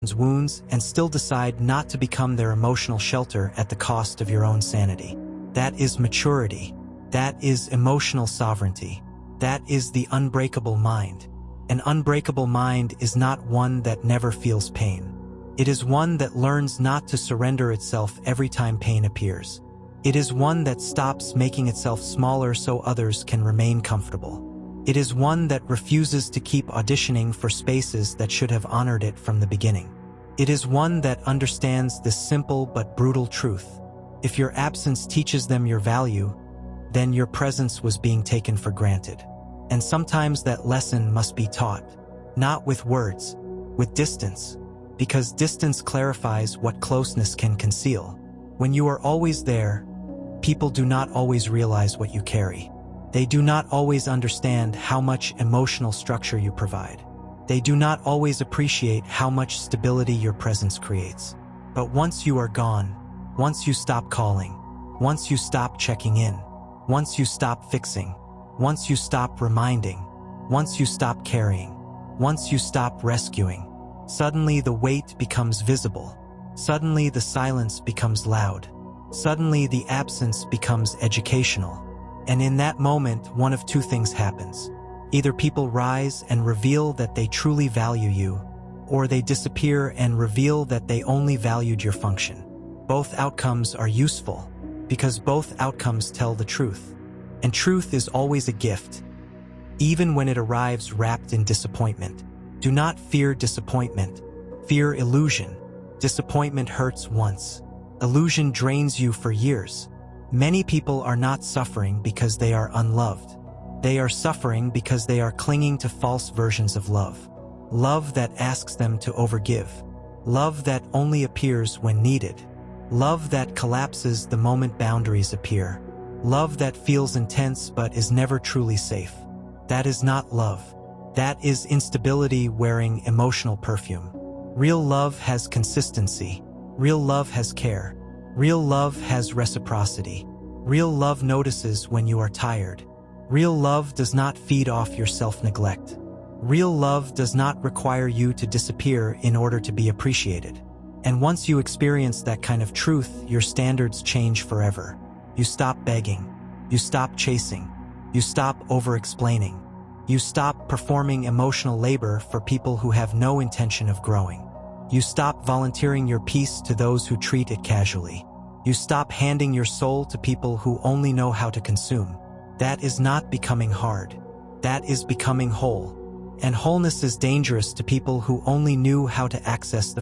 wounds and still decide not to become their emotional shelter at the cost of your own sanity. That is maturity. That is emotional sovereignty. That is the unbreakable mind. An unbreakable mind is not one that never feels pain. It is one that learns not to surrender itself every time pain appears. It is one that stops making itself smaller so others can remain comfortable. It is one that refuses to keep auditioning for spaces that should have honored it from the beginning. It is one that understands this simple but brutal truth. If your absence teaches them your value, then your presence was being taken for granted. And sometimes that lesson must be taught, not with words, with distance, because distance clarifies what closeness can conceal. When you are always there, people do not always realize what you carry. They do not always understand how much emotional structure you provide. They do not always appreciate how much stability your presence creates. But once you are gone, once you stop calling, once you stop checking in, once you stop fixing, once you stop reminding, once you stop carrying, once you stop rescuing, suddenly the weight becomes visible. Suddenly the silence becomes loud. Suddenly the absence becomes educational. And in that moment, one of two things happens. Either people rise and reveal that they truly value you, or they disappear and reveal that they only valued your function. Both outcomes are useful, because both outcomes tell the truth. And truth is always a gift, even when it arrives wrapped in disappointment. Do not fear disappointment. Fear illusion. Disappointment hurts once. Illusion drains you for years. Many people are not suffering because they are unloved. They are suffering because they are clinging to false versions of love. Love that asks them to overgive. Love that only appears when needed. Love that collapses the moment boundaries appear. Love that feels intense but is never truly safe. That is not love. That is instability wearing emotional perfume. Real love has consistency. Real love has care. Real love has reciprocity. Real love notices when you are tired. Real love does not feed off your self-neglect. Real love does not require you to disappear in order to be appreciated. And once you experience that kind of truth, your standards change forever. You stop begging. You stop chasing. You stop over-explaining. You stop performing emotional labor for people who have no intention of growing. You stop volunteering your peace to those who treat it casually. You stop handing your soul to people who only know how to consume. That is not becoming hard. That is becoming whole. And wholeness is dangerous to people who only knew how to access the